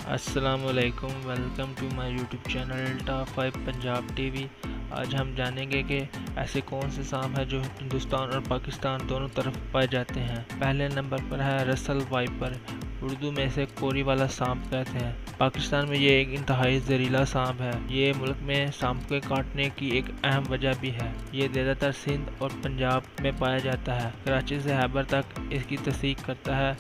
السلام علیکم، welcome to my YouTube channel top 5 Punjab T V. آج ہم جانیں گے کہ ایسے کون سے سانپ ہیں جو ہندوستان اور پاکستان دونوں طرف پائے جاتے ہیں۔ پہلے نمبر پر ہے رسل وائپر، اردو میں اسے کوری والا سانپ کہتے ہیں۔ پاکستان میں یہ ایک انتہائی زہریلا سانپ ہے۔ یہ ملک میں سانپ کے کاٹنے کی ایک اہم وجہ بھی ہے۔ یہ زیادہ تر سندھ اور پنجاب میں پایا جاتا ہے۔ کراچی سے خیبر تک اس کی تصدیق کرتا ہے۔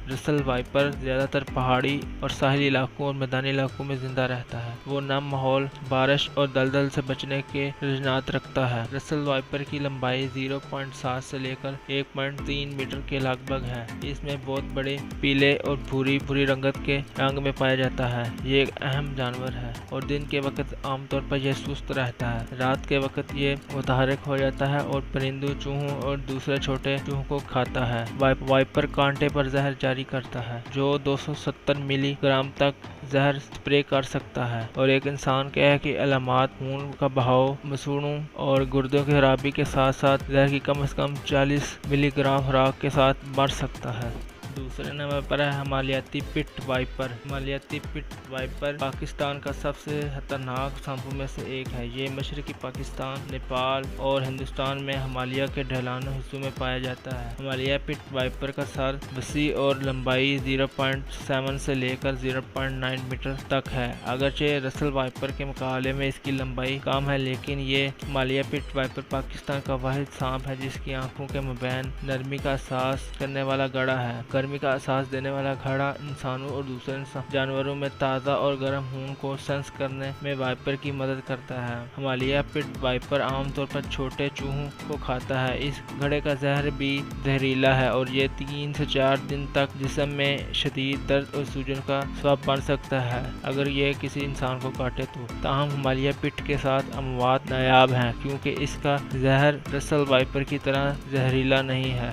رسل وائپر زیادہ تر پہاڑی اور ساحلی علاقوں اور میدانی علاقوں میں زندہ رہتا ہے۔ وہ نم ماحول، بارش اور دلدل سے بچنے کے رجحانات رکھتا ہے۔ رسل وائپر کی لمبائی 0.7 سے لے کر 1.3 میٹر کے لگ بھگ ہے۔ اس میں بہت بڑے پیلے اور بھوری رنگت کے رنگ میں پایا جاتا ہے۔ یہ ایک اہم جانور ہے اور دن کے وقت عام طور پر یہ سست رہتا ہے۔ رات کے وقت یہ متحرک ہو جاتا ہے اور پرندوں، چوہوں اور دوسرے چھوٹے چوہوں کو کھاتا ہے۔ وائپر کانٹے پر زہر جاری کرتا ہے جو 270 ملی گرام تک زہر سپرے کر سکتا ہے، اور ایک انسان کے علامات خون کا بہاؤ، مسوڑوں اور گردوں کی خرابی کے ساتھ ساتھ زہر کی کم از کم 40 ملی گرام خوراک کے ساتھ مر سکتا ہے۔ دوسرے نمبر پر ہے ہمالیاتی پٹ وائپر۔ ہمالیاتی پٹ وائپر پاکستان کا سب سے خطرناک سانپوں میں سے ایک ہے۔ یہ مشرقی پاکستان، نیپال اور ہندوستان میں ہمالیہ کے ڈھلانوں حصوں میں پایا جاتا ہے۔ ہمالیہ پٹ وائپر کا سر وسیع اور لمبائی 0.7 سے لے کر 0.9 میٹر تک ہے۔ اگرچہ رسل وائپر کے مقابلے میں اس کی لمبائی کم ہے، لیکن یہ ہمالیہ پٹ وائپر پاکستان کا واحد سانپ ہے جس کی آنکھوں کے مابین نرمی کا احساس کرنے والا گڑا ہے۔ گرمی کا احساس دینے والا گھڑا انسانوں اور دوسرے جانوروں میں تازہ اور گرم خون کو سینس کرنے میں وائپر کی مدد کرتا ہے۔ ہمالیہ پٹ وائپر عام طور پر چھوٹے چوہوں کو کھاتا ہے۔ اس گھڑے کا زہر بھی زہریلا ہے اور یہ 3 سے 4 دن تک جسم میں شدید درد اور سوجن کا سبب بن سکتا ہے اگر یہ کسی انسان کو کاٹے تو۔ تاہم ہمالیہ پٹ کے ساتھ اموات نایاب ہیں کیونکہ اس کا زہر رسل وائپر کی طرح زہریلا نہیں ہے۔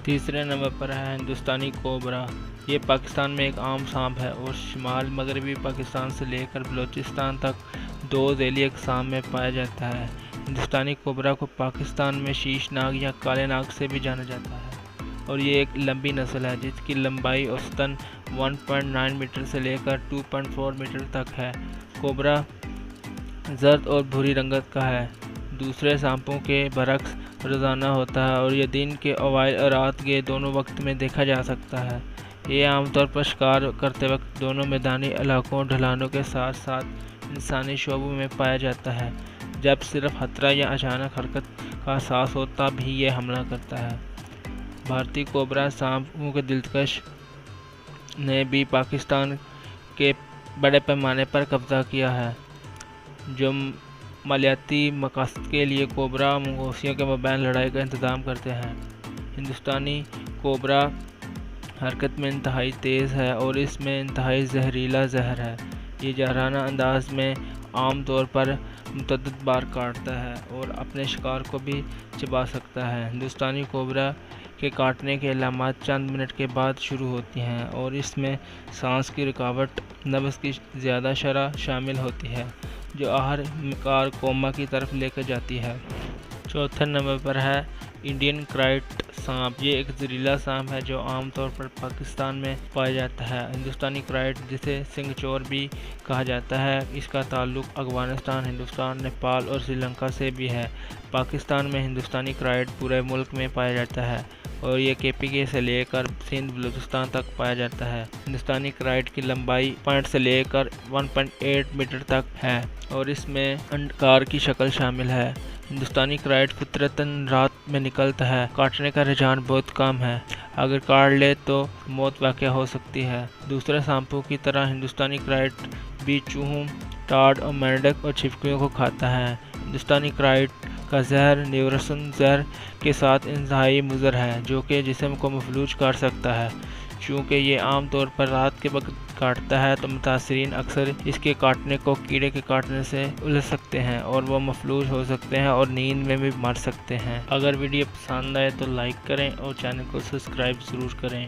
تیسرے نمبر پر ہے ہندوستانی کوبرا۔ یہ پاکستان میں ایک عام سانپ ہے اور شمال مغربی پاکستان سے لے کر بلوچستان تک 2 ذیلی اقسام میں پایا جاتا ہے۔ ہندوستانی کوبرا کو پاکستان میں شیش ناگ یا کالے ناگ سے بھی جانا جاتا ہے اور یہ ایک لمبی نسل ہے جس کی لمبائی اوسطاً 1.9 میٹر سے لے کر 2.4 میٹر تک ہے۔ کوبرا زرد اور بھوری رنگت کا ہے، دوسرے سانپوں کے برعکس روزانہ ہوتا ہے اور یہ دن کے اوائل اور رات کے دونوں وقت میں دیکھا جا سکتا ہے۔ یہ عام طور پر شکار کرتے وقت دونوں میدانی علاقوں اور ڈھلانوں کے ساتھ ساتھ انسانی شعبوں میں پایا جاتا ہے۔ جب صرف خطرہ یا اچانک حرکت کا احساس ہو تب ہی یہ حملہ کرتا ہے۔ بھارتی کوبرا سانپوں کے دلکش نے بھی پاکستان کے بڑے پیمانے پر قبضہ کیا ہے، جو مالیاتی مقاصد کے لیے کوبرا مویشیوں کے مابین لڑائی کا انتظام کرتے ہیں۔ ہندوستانی کوبرا حرکت میں انتہائی تیز ہے اور اس میں انتہائی زہریلا زہر ہے۔ یہ جارحانہ انداز میں عام طور پر متعدد بار کاٹتا ہے اور اپنے شکار کو بھی چبا سکتا ہے۔ ہندوستانی کوبرا کے کاٹنے کے علامات چند منٹ کے بعد شروع ہوتی ہیں اور اس میں سانس کی رکاوٹ، نبض کی زیادہ شرح شامل ہوتی ہے جو آخر کار کوما کی طرف لے کر جاتی ہے۔ چوتھے نمبر پر ہے انڈین کرائٹ سانپ۔ یہ ایک زہریلا سانپ ہے جو عام طور پر پاکستان میں پایا جاتا ہے۔ ہندوستانی کرائٹ، جسے سنگ چور بھی کہا جاتا ہے، اس کا تعلق افغانستان، ہندوستان، نیپال اور سری لنکا سے بھی ہے۔ پاکستان میں ہندوستانی کرائٹ پورے ملک میں پایا جاتا ہے اور یہ KPK سے لے کر سندھ، بلوچستان تک پایا جاتا ہے۔ ہندوستانی کرائٹ کی لمبائی 0.5 سے لے کر 1.8 میٹر تک ہے اور اس میں انڈکار کی شکل شامل ہے۔ ہندوستانی کرائٹ فطرتاً رات میں نکلتا ہے۔ کاٹنے کا رجحان بہت کم ہے، اگر کاٹ لے تو موت واقع ہو سکتی ہے۔ دوسرے سانپوں کی طرح ہندوستانی کرائٹ بھی چوہوں، ٹاڈ اور مینڈک اور چھپکلیوں کو کھاتا ہے۔ ہندوستانی کرائٹ کا زہر نیوروسن زہر کے ساتھ انتہائی مضر ہے جو کہ جسم کو مفلوج کر سکتا ہے۔ چونکہ یہ عام طور پر رات کے وقت کاٹتا ہے تو متاثرین اکثر اس کے کاٹنے کو کیڑے کے کاٹنے سے الجھ سکتے ہیں اور وہ مفلوج ہو سکتے ہیں اور نیند میں بھی مر سکتے ہیں۔ اگر ویڈیو پسند آئے تو لائک کریں اور چینل کو سبسکرائب ضرور کریں۔